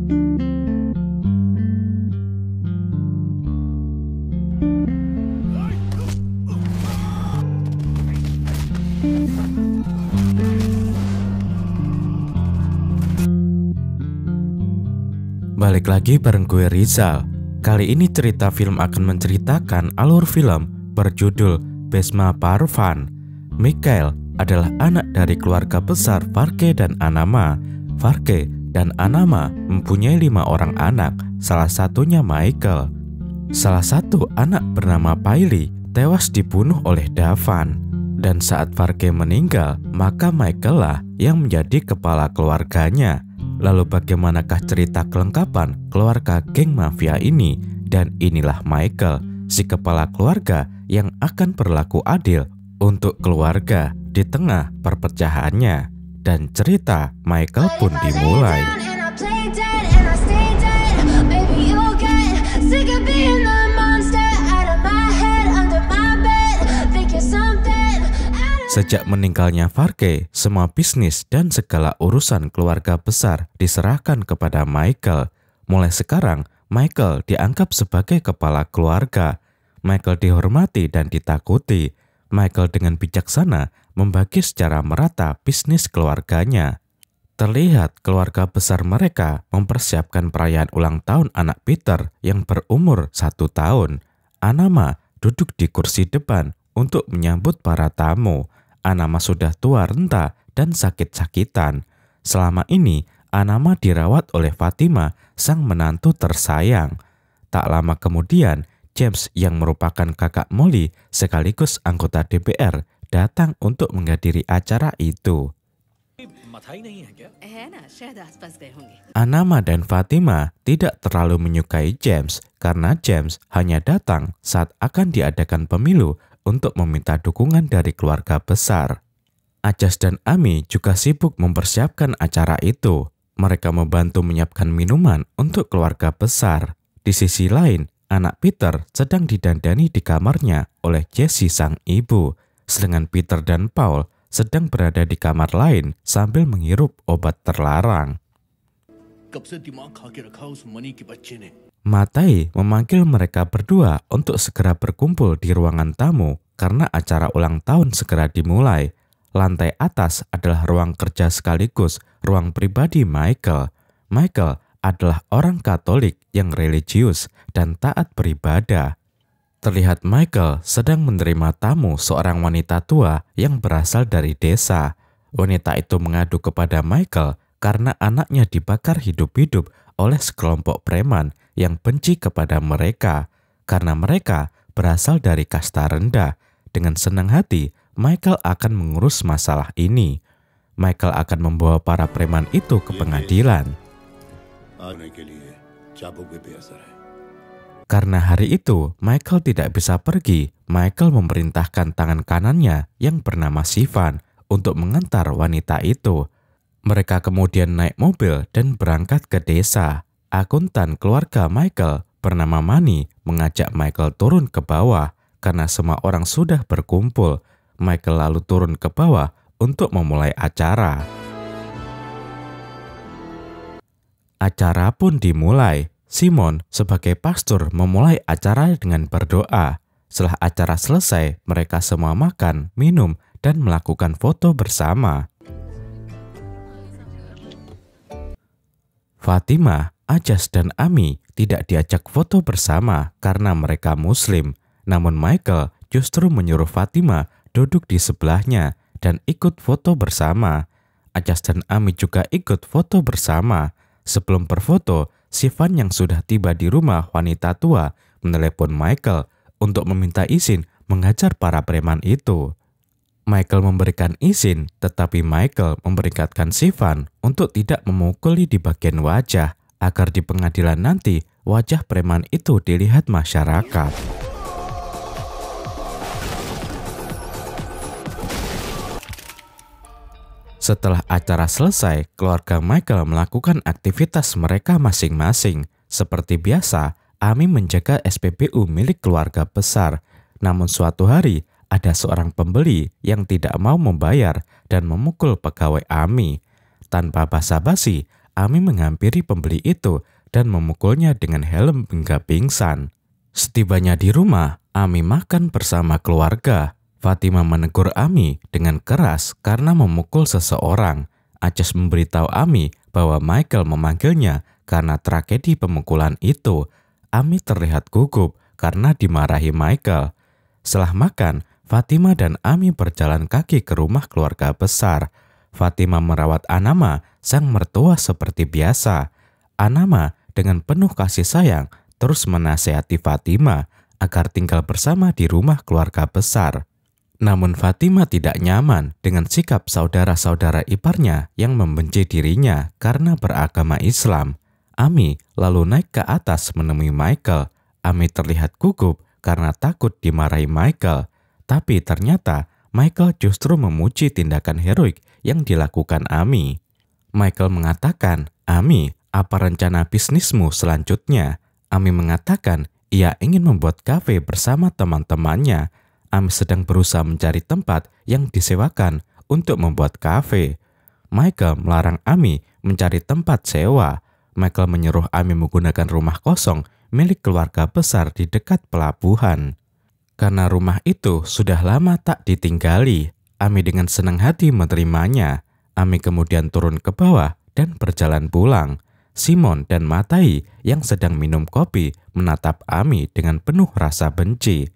Balik lagi bareng gue Rizal. Kali ini cerita film akan menceritakan alur film berjudul Besma Parvan. Mikhail adalah anak dari keluarga besar Farke dan Anama. Farke dan Anama mempunyai 5 orang anak, salah satunya Michael. Salah satu anak bernama Paili tewas dibunuh oleh Davan. Dan saat Farke meninggal, maka Michael lah yang menjadi kepala keluarganya. Lalu bagaimanakah cerita kelengkapan keluarga geng mafia ini? Dan inilah Michael, si kepala keluarga yang akan berlaku adil untuk keluarga di tengah perpecahannya. Dan cerita Michael pun dimulai. Sejak meninggalnya Farke, semua bisnis dan segala urusan keluarga besar diserahkan kepada Michael. Mulai sekarang, Michael dianggap sebagai kepala keluarga. Michael dihormati dan ditakuti. Michael dengan bijaksana membagi secara merata bisnis keluarganya. Terlihat keluarga besar mereka mempersiapkan perayaan ulang tahun anak Peter yang berumur 1 tahun. Anama duduk di kursi depan untuk menyambut para tamu. Anama sudah tua renta dan sakit-sakitan. Selama ini, Anama dirawat oleh Fatima, sang menantu tersayang. Tak lama kemudian, James yang merupakan kakak Molly sekaligus anggota DPR datang untuk menghadiri acara itu. Anama dan Fatima tidak terlalu menyukai James karena James hanya datang saat akan diadakan pemilu untuk meminta dukungan dari keluarga besar. Ajas dan Ami juga sibuk mempersiapkan acara itu. Mereka membantu menyiapkan minuman untuk keluarga besar. Di sisi lain, anak Peter sedang didandani di kamarnya oleh Jessie sang ibu. Sedangkan Peter dan Paul sedang berada di kamar lain sambil menghirup obat terlarang. Matai memanggil mereka berdua untuk segera berkumpul di ruangan tamu karena acara ulang tahun segera dimulai. Lantai atas adalah ruang kerja sekaligus ruang pribadi Michael. Michael adalah orang Katolik yang religius dan taat beribadah. Terlihat Michael sedang menerima tamu seorang wanita tua yang berasal dari desa. Wanita itu mengadu kepada Michael karena anaknya dibakar hidup-hidup oleh sekelompok preman yang benci kepada mereka. Karena mereka berasal dari kasta rendah. Dengan senang hati, Michael akan mengurus masalah ini. Michael akan membawa para preman itu ke pengadilan. Karena hari itu, Michael tidak bisa pergi. Michael memerintahkan tangan kanannya yang bernama Sivan untuk mengantar wanita itu. Mereka kemudian naik mobil dan berangkat ke desa. Akuntan keluarga Michael bernama Manny mengajak Michael turun ke bawah karena semua orang sudah berkumpul. Michael lalu turun ke bawah untuk memulai acara. Acara pun dimulai. Simon sebagai pastor memulai acara dengan berdoa. Setelah acara selesai, mereka semua makan, minum, dan melakukan foto bersama. Fatima, Ajas, dan Ami tidak diajak foto bersama karena mereka Muslim. Namun Michael justru menyuruh Fatima duduk di sebelahnya dan ikut foto bersama. Ajas dan Ami juga ikut foto bersama. Sebelum berfoto, Sivan yang sudah tiba di rumah wanita tua menelepon Michael untuk meminta izin menghajar para preman itu. Michael memberikan izin, tetapi Michael memperingatkan Sivan untuk tidak memukuli di bagian wajah agar di pengadilan nanti wajah preman itu dilihat masyarakat. Setelah acara selesai, keluarga Michael melakukan aktivitas mereka masing-masing. Seperti biasa, Ami menjaga SPBU milik keluarga besar. Namun suatu hari, ada seorang pembeli yang tidak mau membayar dan memukul pegawai Ami. Tanpa basa-basi, Ami menghampiri pembeli itu dan memukulnya dengan helm hingga pingsan. Setibanya di rumah, Ami makan bersama keluarga. Fatima menegur Ami dengan keras karena memukul seseorang. Ajas memberitahu Ami bahwa Michael memanggilnya karena tragedi pemukulan itu. Ami terlihat gugup karena dimarahi Michael. Setelah makan, Fatima dan Ami berjalan kaki ke rumah keluarga besar. Fatima merawat Anama, sang mertua seperti biasa. Anama dengan penuh kasih sayang terus menasehati Fatima agar tinggal bersama di rumah keluarga besar. Namun Fatima tidak nyaman dengan sikap saudara-saudara iparnya yang membenci dirinya karena beragama Islam. Ami lalu naik ke atas menemui Michael. Ami terlihat gugup karena takut dimarahi Michael. Tapi ternyata Michael justru memuji tindakan heroik yang dilakukan Ami. Michael mengatakan, "Ami, apa rencana bisnismu selanjutnya?" Ami mengatakan ia ingin membuat kafe bersama teman-temannya. Ami sedang berusaha mencari tempat yang disewakan untuk membuat kafe. Michael melarang Ami mencari tempat sewa. Michael menyuruh Ami menggunakan rumah kosong milik keluarga besar di dekat pelabuhan. Karena rumah itu sudah lama tak ditinggali, Ami dengan senang hati menerimanya. Ami kemudian turun ke bawah dan berjalan pulang. Simon dan Matai yang sedang minum kopi menatap Ami dengan penuh rasa benci.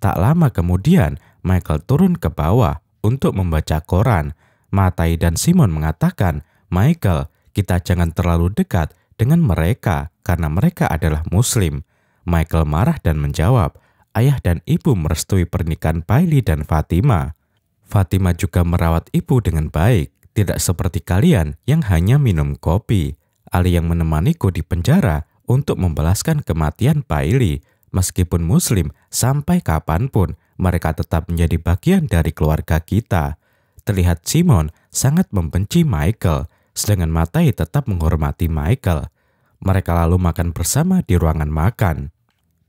Tak lama kemudian, Michael turun ke bawah untuk membaca koran. Matai dan Simon mengatakan, "Michael, kita jangan terlalu dekat dengan mereka karena mereka adalah Muslim." Michael marah dan menjawab, "Ayah dan ibu merestui pernikahan Bailey dan Fatima. Fatima juga merawat ibu dengan baik, tidak seperti kalian yang hanya minum kopi." Ali yang menemaniku di penjara untuk membalaskan kematian Bailey. Meskipun Muslim, sampai kapanpun mereka tetap menjadi bagian dari keluarga kita. Terlihat Simon sangat membenci Michael, sedangkan Matai tetap menghormati Michael. Mereka lalu makan bersama di ruangan makan.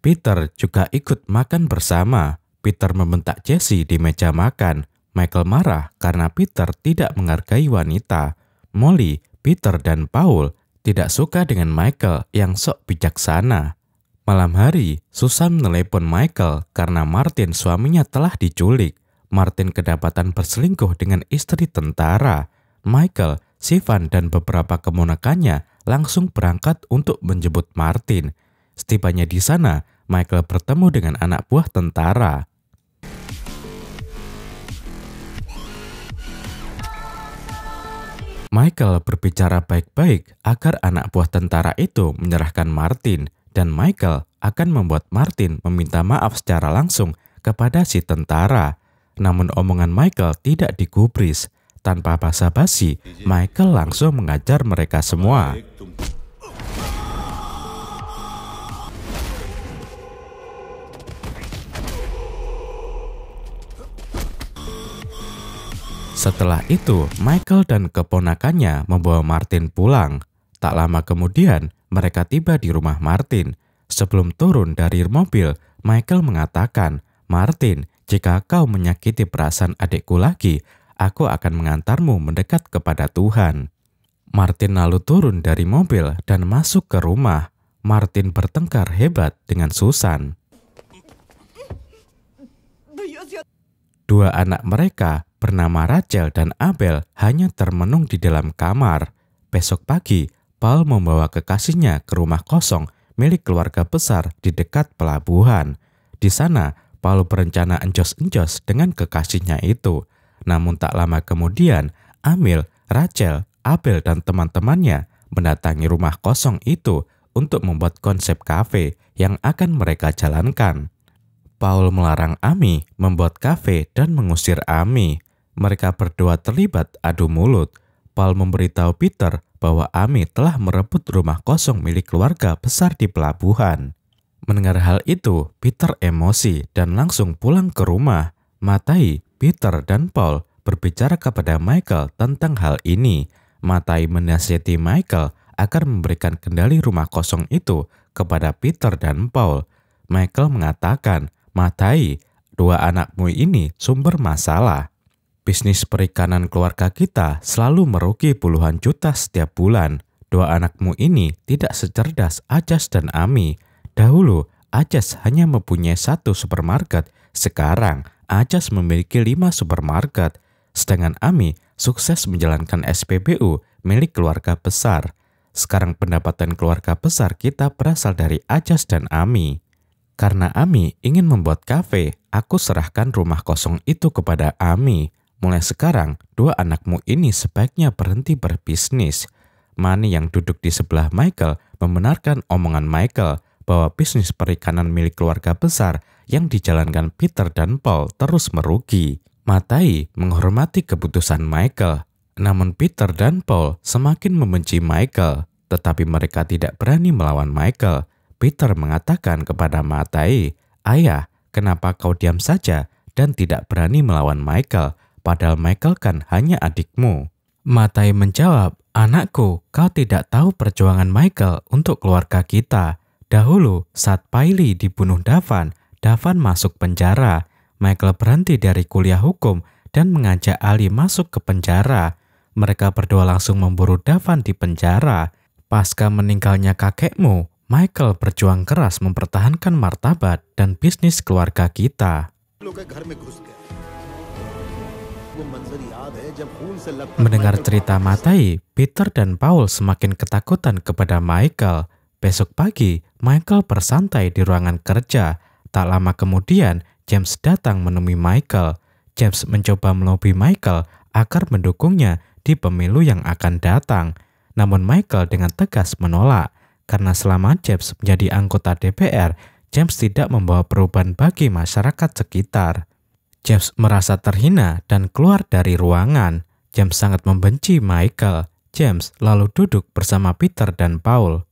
Peter juga ikut makan bersama. Peter membentak Jesse di meja makan. Michael marah karena Peter tidak menghargai wanita. Molly, Peter, dan Paul tidak suka dengan Michael yang sok bijaksana. Malam hari, Susan menelepon Michael karena Martin suaminya telah diculik. Martin kedapatan berselingkuh dengan istri tentara. Michael, Sivan, dan beberapa keponakannya langsung berangkat untuk menjemput Martin. Setibanya di sana, Michael bertemu dengan anak buah tentara. Michael berbicara baik-baik agar anak buah tentara itu menyerahkan Martin. Dan Michael akan membuat Martin meminta maaf secara langsung kepada si tentara. Namun omongan Michael tidak digubris. Tanpa basa-basi, Michael langsung mengajar mereka semua. Setelah itu, Michael dan keponakannya membawa Martin pulang. Tak lama kemudian, mereka tiba di rumah Martin. Sebelum turun dari mobil, Michael mengatakan, "Martin, jika kau menyakiti perasaan adikku lagi, aku akan mengantarmu mendekat kepada Tuhan." Martin lalu turun dari mobil dan masuk ke rumah. Martin bertengkar hebat dengan Susan. Dua anak mereka bernama Rachel dan Abel hanya termenung di dalam kamar. Besok pagi, Paul membawa kekasihnya ke rumah kosong milik keluarga besar di dekat pelabuhan. Di sana, Paul berencana enjos-enjos dengan kekasihnya itu. Namun tak lama kemudian, Amil, Rachel, Abel, dan teman-temannya mendatangi rumah kosong itu untuk membuat konsep kafe yang akan mereka jalankan. Paul melarang Ami membuat kafe dan mengusir Ami. Mereka berdua terlibat adu mulut. Paul memberitahu Peter bahwa Ami telah merebut rumah kosong milik keluarga besar di pelabuhan. Mendengar hal itu, Peter emosi dan langsung pulang ke rumah. Matai, Peter, dan Paul berbicara kepada Michael tentang hal ini. Matai menasihati Michael agar memberikan kendali rumah kosong itu kepada Peter dan Paul. Michael mengatakan, "Matai, dua anakmu ini sumber masalah. Bisnis perikanan keluarga kita selalu merugi puluhan juta setiap bulan, dua anakmu ini tidak secerdas Ajas dan Ami. Dahulu, Ajas hanya mempunyai satu supermarket. Sekarang, Ajas memiliki 5 supermarket. Sedangkan Ami sukses menjalankan SPBU milik keluarga besar. Sekarang pendapatan keluarga besar kita berasal dari Ajas dan Ami. Karena Ami ingin membuat kafe, aku serahkan rumah kosong itu kepada Ami. Mulai sekarang, dua anakmu ini sebaiknya berhenti berbisnis. Manny yang duduk di sebelah Michael membenarkan omongan Michael bahwa bisnis perikanan milik keluarga besar yang dijalankan Peter dan Paul terus merugi. Matai menghormati keputusan Michael, namun Peter dan Paul semakin membenci Michael, tetapi mereka tidak berani melawan Michael. Peter mengatakan kepada Matai, "Ayah, kenapa kau diam saja dan tidak berani melawan Michael, padahal Michael kan hanya adikmu?" Matai menjawab, "Anakku, kau tidak tahu perjuangan Michael untuk keluarga kita. Dahulu, saat Piley dibunuh Davan masuk penjara. Michael berhenti dari kuliah hukum dan mengajak Ali masuk ke penjara. Mereka berdua langsung memburu Davan di penjara. Pasca meninggalnya kakekmu, Michael berjuang keras mempertahankan martabat dan bisnis keluarga kita." Mendengar cerita Matai, Peter dan Paul semakin ketakutan kepada Michael. Besok pagi, Michael bersantai di ruangan kerja. Tak lama kemudian, James datang menemui Michael. James mencoba melobi Michael agar mendukungnya di pemilu yang akan datang. Namun Michael dengan tegas menolak. Karena selama James menjadi anggota DPR, James tidak membawa perubahan bagi masyarakat sekitar. James merasa terhina dan keluar dari ruangan. James sangat membenci Michael. James lalu duduk bersama Peter dan Paul.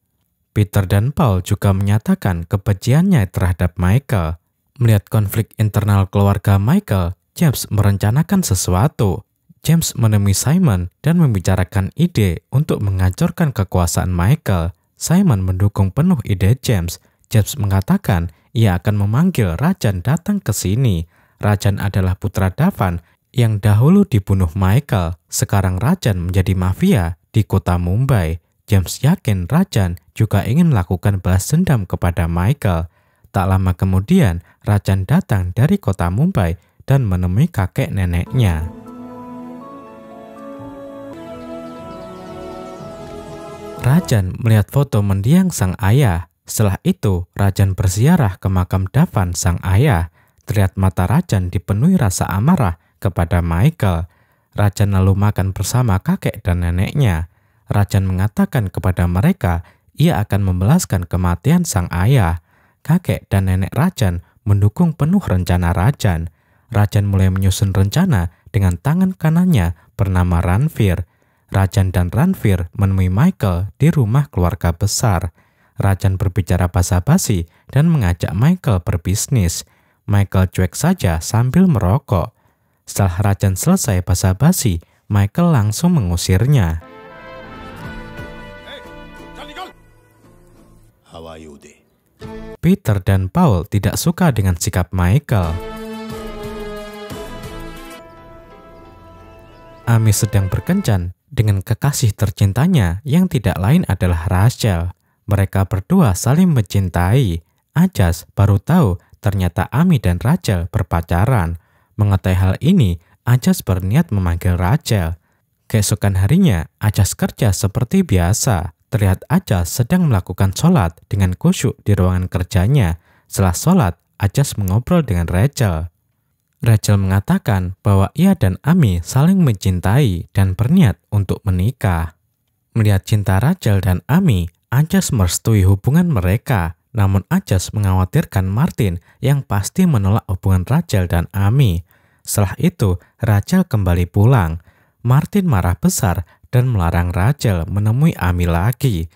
Peter dan Paul juga menyatakan kebenciannya terhadap Michael. Melihat konflik internal keluarga Michael, James merencanakan sesuatu. James menemui Simon dan membicarakan ide untuk menghancurkan kekuasaan Michael. Simon mendukung penuh ide James. James mengatakan ia akan memanggil Rajan datang ke sini. Rajan adalah putra Davan yang dahulu dibunuh Michael. Sekarang Rajan menjadi mafia di kota Mumbai. James yakin Rajan juga ingin melakukan balas dendam kepada Michael. Tak lama kemudian, Rajan datang dari kota Mumbai dan menemui kakek neneknya. Rajan melihat foto mendiang sang ayah. Setelah itu, Rajan berziarah ke makam Davan sang ayah. Terlihat mata Rajan dipenuhi rasa amarah kepada Michael. Rajan lalu makan bersama kakek dan neneknya. Rajan mengatakan kepada mereka ia akan membalaskan kematian sang ayah. Kakek dan nenek Rajan mendukung penuh rencana Rajan. Rajan mulai menyusun rencana dengan tangan kanannya bernama Ranveer. Rajan dan Ranveer menemui Michael di rumah keluarga besar. Rajan berbicara basa-basi dan mengajak Michael berbisnis. Michael cuek saja sambil merokok. Setelah Rajan selesai basa-basi, Michael langsung mengusirnya. Peter dan Paul tidak suka dengan sikap Michael. Ami sedang berkencan dengan kekasih tercintanya yang tidak lain adalah Rachel. Mereka berdua saling mencintai. Ajas baru tahu ternyata Ami dan Rachel berpacaran. Mengetahui hal ini, Ajas berniat memanggil Rachel. Keesokan harinya, Ajas kerja seperti biasa. Terlihat Ajas sedang melakukan sholat dengan khusyuk di ruangan kerjanya. Setelah sholat, Ajas mengobrol dengan Rachel. Rachel mengatakan bahwa ia dan Ami saling mencintai dan berniat untuk menikah. Melihat cinta Rachel dan Ami, Ajas merestui hubungan mereka. Namun Ajas mengkhawatirkan Martin yang pasti menolak hubungan Rachel dan Ami. Setelah itu, Rachel kembali pulang. Martin marah besar dan melarang Rachel menemui Ami lagi.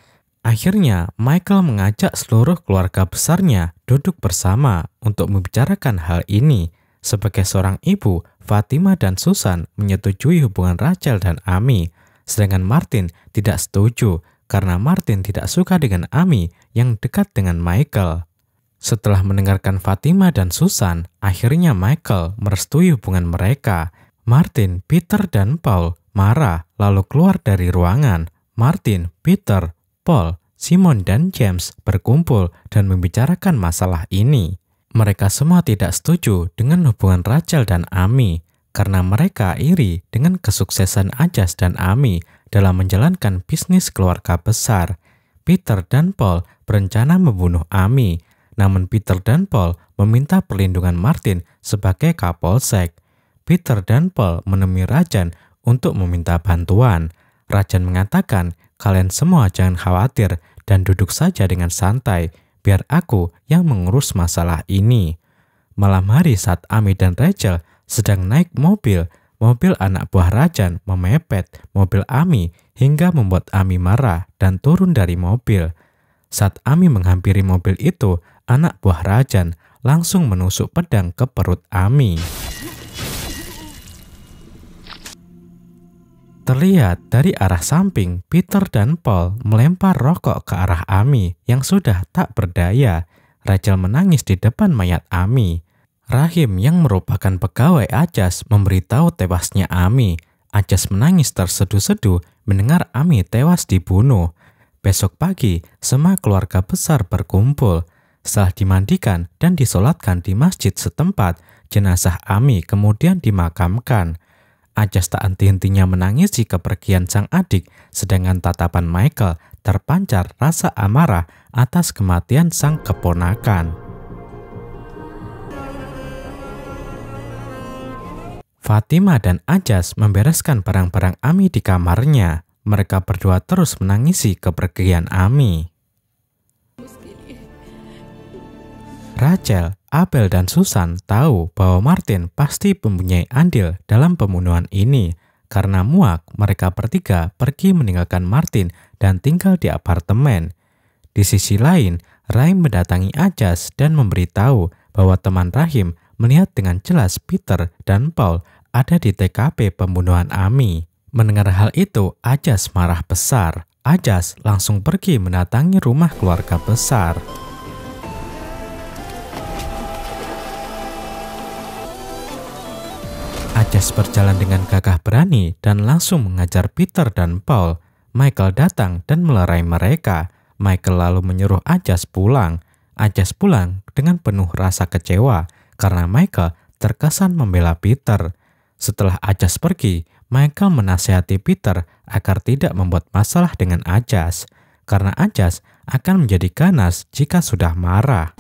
Akhirnya, Michael mengajak seluruh keluarga besarnya duduk bersama untuk membicarakan hal ini. Sebagai seorang ibu, Fatima dan Susan menyetujui hubungan Rachel dan Ami. Sedangkan Martin tidak setuju karena Martin tidak suka dengan Ami yang dekat dengan Michael. Setelah mendengarkan Fatima dan Susan, akhirnya Michael merestui hubungan mereka. Martin, Peter, dan Paul marah lalu keluar dari ruangan. Martin, Peter, Paul, Simon, dan James berkumpul dan membicarakan masalah ini. Mereka semua tidak setuju dengan hubungan Rachel dan Amy karena mereka iri dengan kesuksesan Ajas dan Amy dalam menjalankan bisnis keluarga besar. Peter dan Paul berencana membunuh Amy, namun Peter dan Paul meminta perlindungan Martin sebagai kapolsek. Peter dan Paul menemui Rajan untuk meminta bantuan. Rajan mengatakan, "Kalian semua jangan khawatir dan duduk saja dengan santai, biar aku yang mengurus masalah ini." Malam hari saat Amy dan Rachel sedang naik mobil anak buah Rajan memepet mobil Amy hingga membuat Amy marah dan turun dari mobil. Saat Amy menghampiri mobil itu, anak buah Rajan langsung menusuk pedang ke perut Amy. Terlihat dari arah samping, Peter dan Paul melempar rokok ke arah Amy yang sudah tak berdaya. Rachel menangis di depan mayat Amy. Rahim yang merupakan pegawai Ajas memberitahu tewasnya Amy. Ajas menangis terseduh-seduh mendengar Amy tewas dibunuh. Besok pagi, semua keluarga besar berkumpul. Setelah dimandikan dan disolatkan di masjid setempat, jenazah Amy kemudian dimakamkan. Ajas tak henti-hentinya menangisi kepergian sang adik, sedangkan tatapan Michael terpancar rasa amarah atas kematian sang keponakan. Fatima dan Ajas membereskan barang-barang Amy di kamarnya. Mereka berdua terus menangisi kepergian Amy. Rachel, Abel, dan Susan tahu bahwa Martin pasti mempunyai andil dalam pembunuhan ini. Karena muak, mereka bertiga pergi meninggalkan Martin dan tinggal di apartemen. Di sisi lain, Rahim mendatangi Ajas dan memberitahu bahwa teman Rahim melihat dengan jelas Peter dan Paul ada di TKP pembunuhan Amy. Mendengar hal itu, Ajas marah besar. Ajas langsung pergi mendatangi rumah keluarga besar. Ajas berjalan dengan gagah berani dan langsung mengajar Peter dan Paul. Michael datang dan melerai mereka. Michael lalu menyuruh Ajas pulang. Ajas pulang dengan penuh rasa kecewa karena Michael terkesan membela Peter. Setelah Ajas pergi, Michael menasihati Peter agar tidak membuat masalah dengan Ajas, karena Ajas akan menjadi ganas jika sudah marah.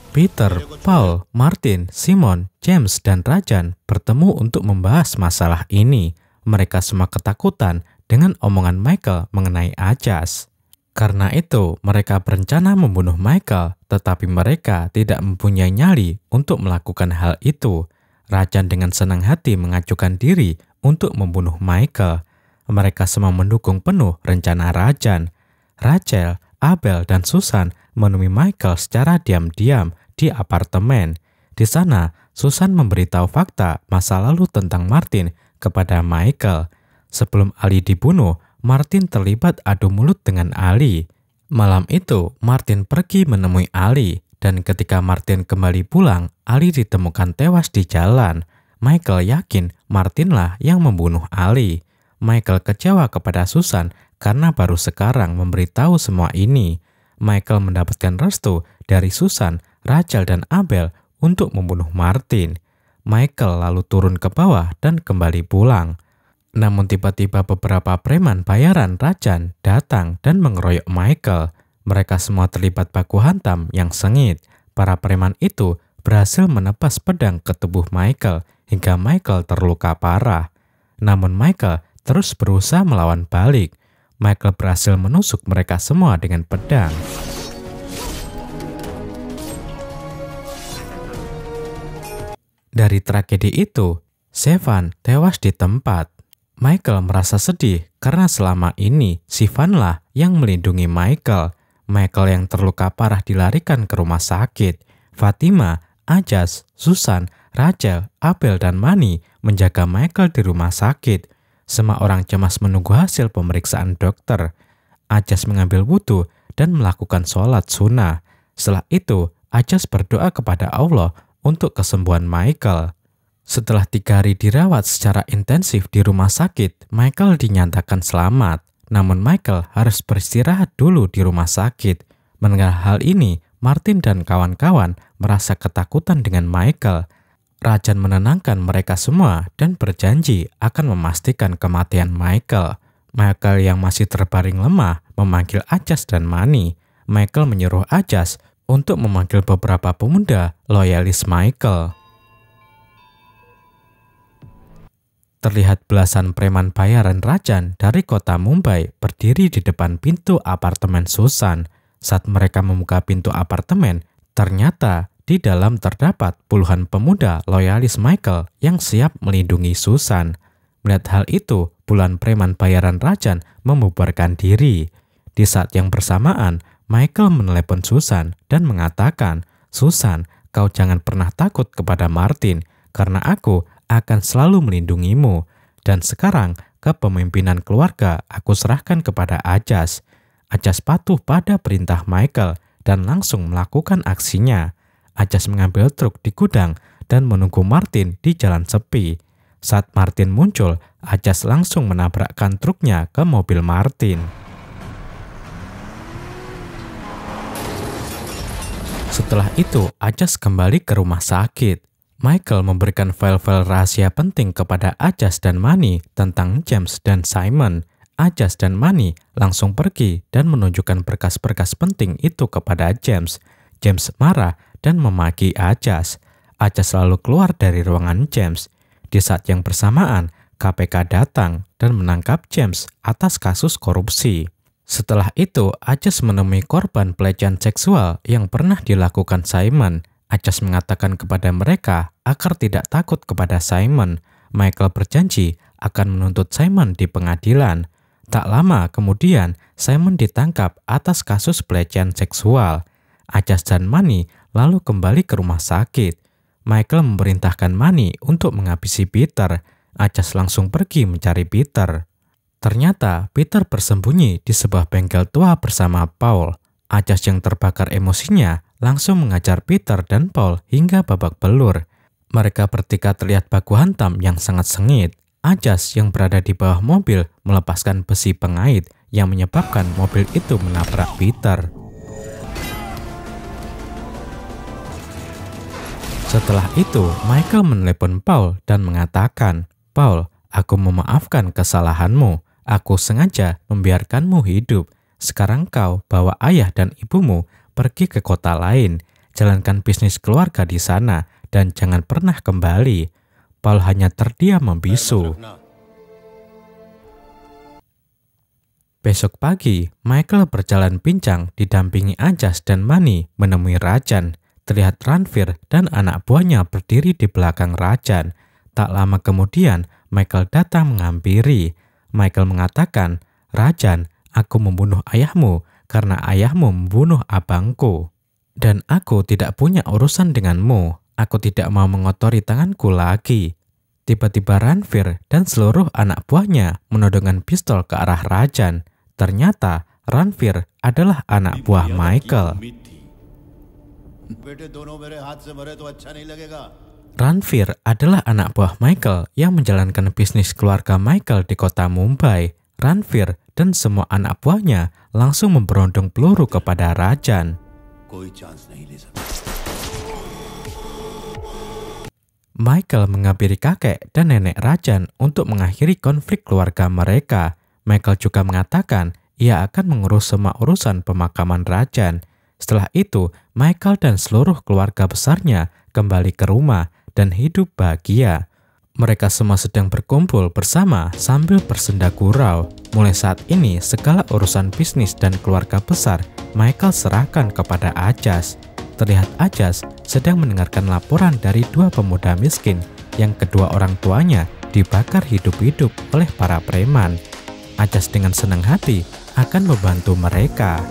Peter, Paul, Martin, Simon, James, dan Rajan bertemu untuk membahas masalah ini. Mereka semua ketakutan dengan omongan Michael mengenai Ajas. Karena itu, mereka berencana membunuh Michael, tetapi mereka tidak mempunyai nyali untuk melakukan hal itu. Rajan dengan senang hati mengajukan diri untuk membunuh Michael. Mereka semua mendukung penuh rencana Rajan. Rachel, Abel, dan Susan menemui Michael secara diam-diam di apartemen. Di sana, Susan memberitahu fakta masa lalu tentang Martin kepada Michael. Sebelum Ali dibunuh, Martin terlibat adu mulut dengan Ali. Malam itu, Martin pergi menemui Ali, dan ketika Martin kembali pulang, Ali ditemukan tewas di jalan. Michael yakin Martinlah yang membunuh Ali. Michael kecewa kepada Susan karena baru sekarang memberitahu semua ini. Michael mendapatkan restu dari Susan, Rachel, dan Abel untuk membunuh Martin. Michael lalu turun ke bawah dan kembali pulang. Namun tiba-tiba beberapa preman bayaran Rajan datang dan mengeroyok Michael. Mereka semua terlibat baku hantam yang sengit. Para preman itu berhasil menebas pedang ke tubuh Michael hingga Michael terluka parah. Namun Michael terus berusaha melawan balik. Michael berhasil menusuk mereka semua dengan pedang. Dari tragedi itu, Sevan tewas di tempat. Michael merasa sedih karena selama ini Sivanlah yang melindungi Michael. Michael yang terluka parah dilarikan ke rumah sakit. Fatima, Ajas, Susan, Rachel, Abel, dan Mani menjaga Michael di rumah sakit. Semua orang cemas menunggu hasil pemeriksaan dokter. Ajas mengambil wudhu dan melakukan sholat sunnah. Setelah itu, Ajas berdoa kepada Allah untuk kesembuhan Michael. Setelah 3 hari dirawat secara intensif di rumah sakit, Michael dinyatakan selamat. Namun Michael harus beristirahat dulu di rumah sakit. Mendengar hal ini, Martin dan kawan-kawan merasa ketakutan dengan Michael. Rajan menenangkan mereka semua dan berjanji akan memastikan kematian Michael. Michael yang masih terbaring lemah memanggil Ajas dan Manny. Michael menyuruh Ajas untuk memanggil beberapa pemuda loyalis Michael. Terlihat belasan preman bayaran Rajan dari kota Mumbai berdiri di depan pintu apartemen Susan. Saat mereka membuka pintu apartemen, ternyata di dalam terdapat puluhan pemuda loyalis Michael yang siap melindungi Susan. Melihat hal itu, puluhan preman bayaran Rajan membubarkan diri. Di saat yang bersamaan, Michael menelepon Susan dan mengatakan, "Susan, kau jangan pernah takut kepada Martin, karena aku akan selalu melindungimu. Dan sekarang, kepemimpinan keluarga aku serahkan kepada Ajas." Ajas patuh pada perintah Michael dan langsung melakukan aksinya. Ajas mengambil truk di gudang dan menunggu Martin di jalan sepi. Saat Martin muncul, Ajas langsung menabrakkan truknya ke mobil Martin. Setelah itu, Ajas kembali ke rumah sakit. Michael memberikan file-file rahasia penting kepada Ajas dan Manny tentang James dan Simon. Ajas dan Manny langsung pergi dan menunjukkan berkas-berkas penting itu kepada James. James marah dan memaki Ajas. Ajas lalu keluar dari ruangan James. Di saat yang bersamaan, KPK datang dan menangkap James atas kasus korupsi. Setelah itu, Ajas menemui korban pelecehan seksual yang pernah dilakukan Simon. Ajas mengatakan kepada mereka agar tidak takut kepada Simon. Michael berjanji akan menuntut Simon di pengadilan. Tak lama kemudian, Simon ditangkap atas kasus pelecehan seksual. Ajas dan Manny lalu kembali ke rumah sakit. Michael memerintahkan Manny untuk menghabisi Peter. Ajas langsung pergi mencari Peter. Ternyata Peter bersembunyi di sebuah bengkel tua bersama Paul. Ajas yang terbakar emosinya langsung mengajar Peter dan Paul hingga babak belur. Mereka bertiga terlihat baku hantam yang sangat sengit. Ajas yang berada di bawah mobil melepaskan besi pengait yang menyebabkan mobil itu menabrak Peter. Setelah itu, Michael menelepon Paul dan mengatakan, "Paul, aku memaafkan kesalahanmu. Aku sengaja membiarkanmu hidup. Sekarang kau bawa ayah dan ibumu pergi ke kota lain. Jalankan bisnis keluarga di sana dan jangan pernah kembali." Paul hanya terdiam membisu. Besok pagi, Michael berjalan pincang didampingi Ajas dan Manny menemui Rajan. Terlihat Ranveer dan anak buahnya berdiri di belakang Rajan. Tak lama kemudian, Michael datang menghampiri. Michael mengatakan, "Rajan, aku membunuh ayahmu karena ayahmu membunuh abangku. Dan aku tidak punya urusan denganmu. Aku tidak mau mengotori tanganku lagi." Tiba-tiba Ranveer dan seluruh anak buahnya menodongkan pistol ke arah Rajan. Ternyata Ranveer adalah anak buah Michael. Ranveer adalah anak buah Michael yang menjalankan bisnis keluarga Michael di kota Mumbai. Ranveer dan semua anak buahnya langsung memberondong peluru kepada Rajan. Michael menghampiri kakek dan nenek Rajan untuk mengakhiri konflik keluarga mereka. Michael juga mengatakan ia akan mengurus semua urusan pemakaman Rajan. Setelah itu, Michael dan seluruh keluarga besarnya kembali ke rumah dan hidup bahagia. Mereka semua sedang berkumpul bersama sambil bersenda gurau. Mulai saat ini, segala urusan bisnis dan keluarga besar Michael serahkan kepada Ajas. Terlihat Ajas sedang mendengarkan laporan dari dua pemuda miskin yang kedua orang tuanya dibakar hidup-hidup oleh para preman. Ajas dengan senang hati akan membantu mereka.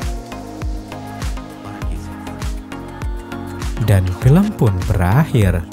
Dan film pun berakhir.